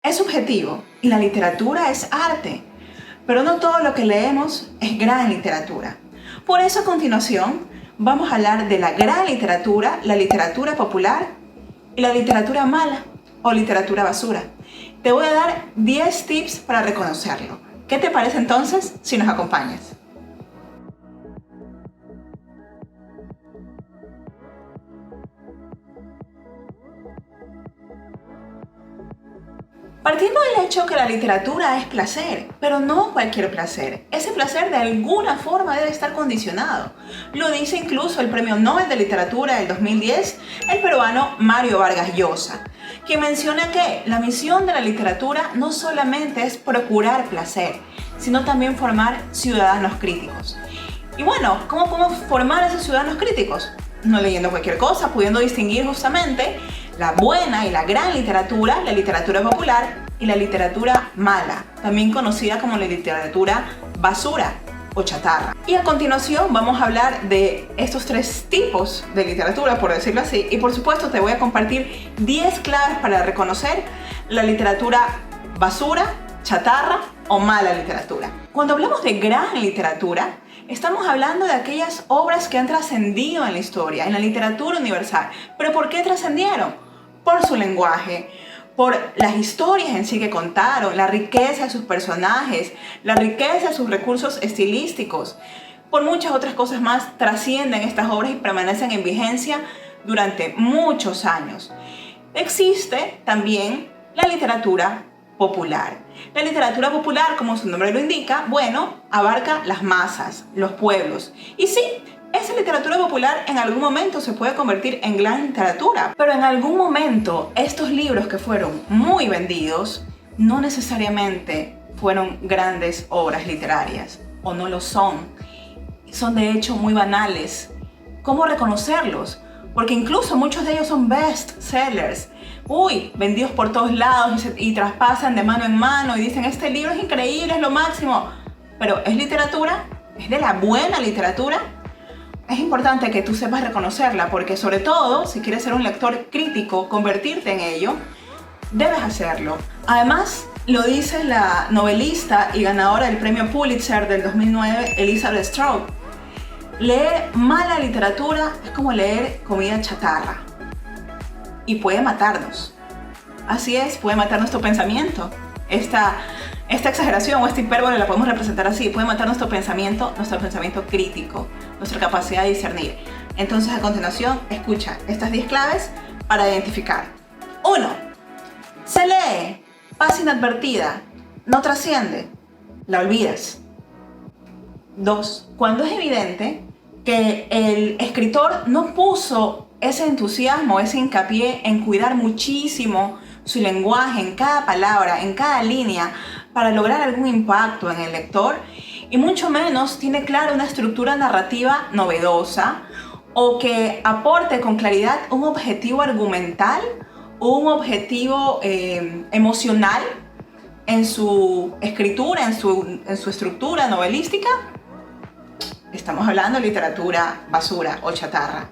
Es subjetivo y la literatura es arte, pero no todo lo que leemos es gran literatura. Por eso a continuación vamos a hablar de la gran literatura, la literatura popular y la literatura mala o literatura basura. Te voy a dar 10 tips para reconocerlo. ¿Qué te parece entonces si nos acompañas? Partiendo del hecho que la literatura es placer, pero no cualquier placer. Ese placer de alguna forma debe estar condicionado. Lo dice incluso el Premio Nobel de Literatura del 2010, el peruano Mario Vargas Llosa, que menciona que la misión de la literatura no solamente es procurar placer, sino también formar ciudadanos críticos. Y bueno, ¿cómo podemos formar a esos ciudadanos críticos? No leyendo cualquier cosa, pudiendo distinguir justamente la buena y la gran literatura, la literatura popular y la literatura mala, también conocida como la literatura basura o chatarra. Y a continuación vamos a hablar de estos 3 tipos de literatura, por decirlo así, y por supuesto te voy a compartir 10 claves para reconocer la literatura basura, chatarra o mala literatura. Cuando hablamos de gran literatura, estamos hablando de aquellas obras que han trascendido en la historia, en la literatura universal. ¿Pero por qué trascendieron? Por su lenguaje, por las historias en sí que contaron, la riqueza de sus personajes, la riqueza de sus recursos estilísticos. Por muchas otras cosas más trascienden estas obras y permanecen en vigencia durante muchos años. Existe también la literatura popular. La literatura popular, como su nombre lo indica, bueno, abarca las masas, los pueblos. Y sí, esa literatura popular en algún momento se puede convertir en gran literatura, pero en algún momento estos libros que fueron muy vendidos no necesariamente fueron grandes obras literarias, o no lo son. Son de hecho muy banales. ¿Cómo reconocerlos? Porque incluso muchos de ellos son best sellers. Vendidos por todos lados y traspasan de mano en mano y dicen, este libro es increíble, es lo máximo. Pero ¿es literatura? ¿Es de la buena literatura? Es importante que tú sepas reconocerla porque sobre todo, si quieres ser un lector crítico, convertirte en ello, debes hacerlo. Además, lo dice la novelista y ganadora del premio Pulitzer del 2009, Elizabeth Strout. Leer mala literatura es como leer comida chatarra y puede matarnos. Así es, puede matar nuestro pensamiento. Esta exageración o esta hipérbole la podemos representar así. Puede matar nuestro pensamiento crítico, nuestra capacidad de discernir. Entonces, a continuación, escucha estas 10 claves para identificar. 1. Se lee, pasa inadvertida, no trasciende, la olvidas. 2. Cuando es evidente que el escritor no puso ese entusiasmo, ese hincapié en cuidar muchísimo su lenguaje, en cada palabra, en cada línea, para lograr algún impacto en el lector, y mucho menos tiene clara una estructura narrativa novedosa o que aporte con claridad un objetivo argumental o un objetivo emocional en su escritura, en su estructura novelística, estamos hablando de literatura basura o chatarra.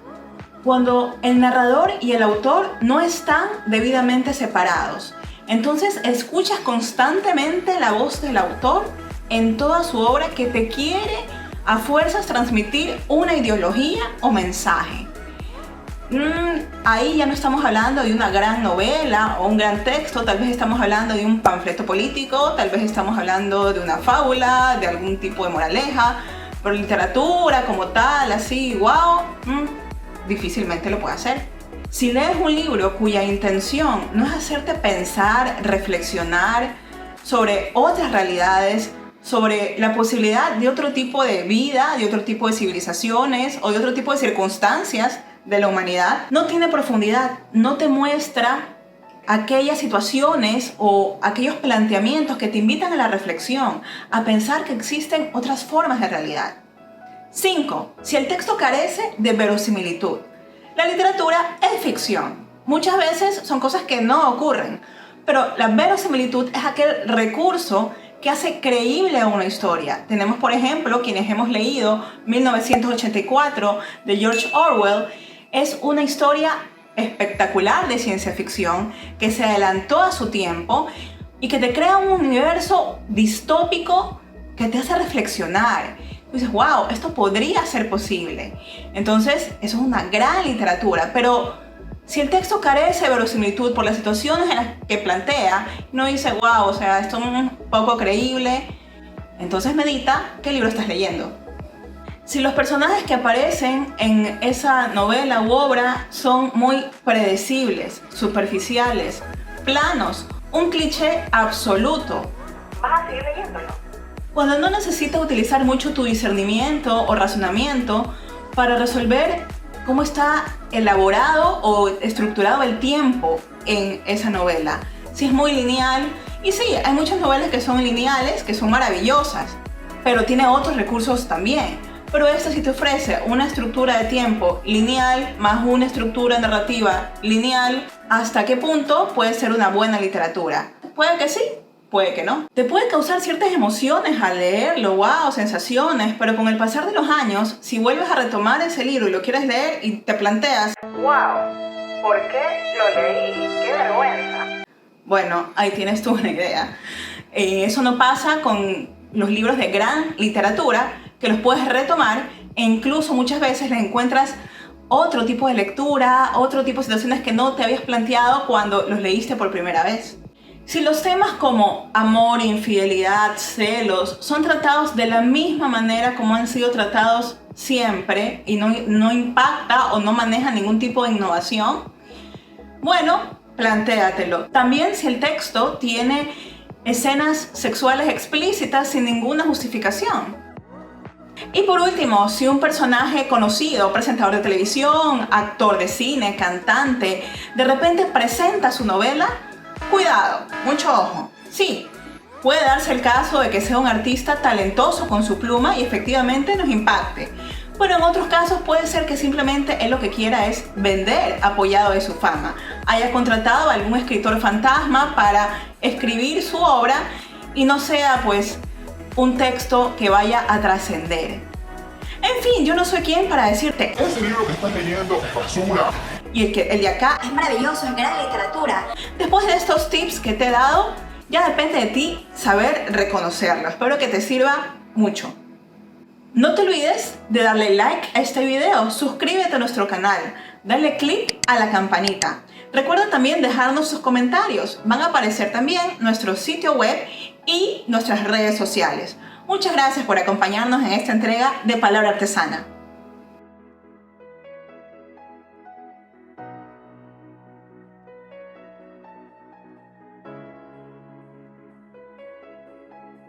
Cuando el narrador y el autor no están debidamente separados, entonces escuchas constantemente la voz del autor en toda su obra que te quiere a fuerzas transmitir una ideología o mensaje. Ahí ya no estamos hablando de una gran novela o un gran texto, tal vez estamos hablando de un panfleto político, tal vez estamos hablando de una fábula, de algún tipo de moraleja, pero literatura como tal, así, wow, difícilmente lo puede hacer. Si lees un libro cuya intención no es hacerte pensar, reflexionar sobre otras realidades, sobre la posibilidad de otro tipo de vida, de otro tipo de civilizaciones o de otro tipo de circunstancias de la humanidad, no tiene profundidad, no te muestra aquellas situaciones o aquellos planteamientos que te invitan a la reflexión, a pensar que existen otras formas de realidad. 5. Si el texto carece de verosimilitud. La literatura es ficción. Muchas veces son cosas que no ocurren, pero la verosimilitud es aquel recurso que hace creíble a una historia. Tenemos, por ejemplo, quienes hemos leído 1984 de George Orwell, es una historia espectacular de ciencia ficción que se adelantó a su tiempo, y que te crea un universo distópico que te hace reflexionar. Y dices, wow, esto podría ser posible. Entonces, eso es una gran literatura, pero si el texto carece de verosimilitud por las situaciones en las que plantea, no dice, wow, o sea, esto es un poco creíble, entonces medita qué libro estás leyendo. Si los personajes que aparecen en esa novela u obra son muy predecibles, superficiales, planos, un cliché absoluto, ¿vas a seguir leyéndolo? Cuando no necesitas utilizar mucho tu discernimiento o razonamiento para resolver cómo está elaborado o estructurado el tiempo en esa novela. Si es muy lineal, y sí, hay muchas novelas que son lineales, que son maravillosas, pero tiene otros recursos también. Pero esta sí te ofrece una estructura de tiempo lineal más una estructura narrativa lineal. ¿Hasta qué punto puede ser una buena literatura? Puede que sí, puede que no. Te puede causar ciertas emociones al leerlo, wow, sensaciones, pero con el pasar de los años, si vuelves a retomar ese libro y lo quieres leer y te planteas, wow, ¿por qué lo leí? ¡Qué vergüenza! Bueno, ahí tienes tú una idea. Eso no pasa con los libros de gran literatura, que los puedes retomar e incluso muchas veces le encuentras otro tipo de lectura, otro tipo de situaciones que no te habías planteado cuando los leíste por primera vez. Si los temas como amor, infidelidad, celos son tratados de la misma manera como han sido tratados siempre y no impacta o no maneja ningún tipo de innovación, bueno, plantéatelo. También si el texto tiene escenas sexuales explícitas sin ninguna justificación. Y por último, si un personaje conocido, presentador de televisión, actor de cine, cantante, de repente presenta su novela, cuidado, mucho ojo. Sí, puede darse el caso de que sea un artista talentoso con su pluma y efectivamente nos impacte. Pero en otros casos puede ser que simplemente él lo que quiera es vender apoyado de su fama. Haya contratado a algún escritor fantasma para escribir su obra y no sea pues un texto que vaya a trascender. En fin, yo no soy quien para decirte ese libro que estás leyendo es basura. Y el de acá es maravilloso, es gran literatura. Después de estos tips que te he dado, ya depende de ti saber reconocerlo. Espero que te sirva mucho. No te olvides de darle like a este video, suscríbete a nuestro canal, dale click a la campanita. Recuerda también dejarnos tus comentarios. Van a aparecer también nuestro sitio web y nuestras redes sociales. Muchas gracias por acompañarnos en esta entrega de Palabra Artesana.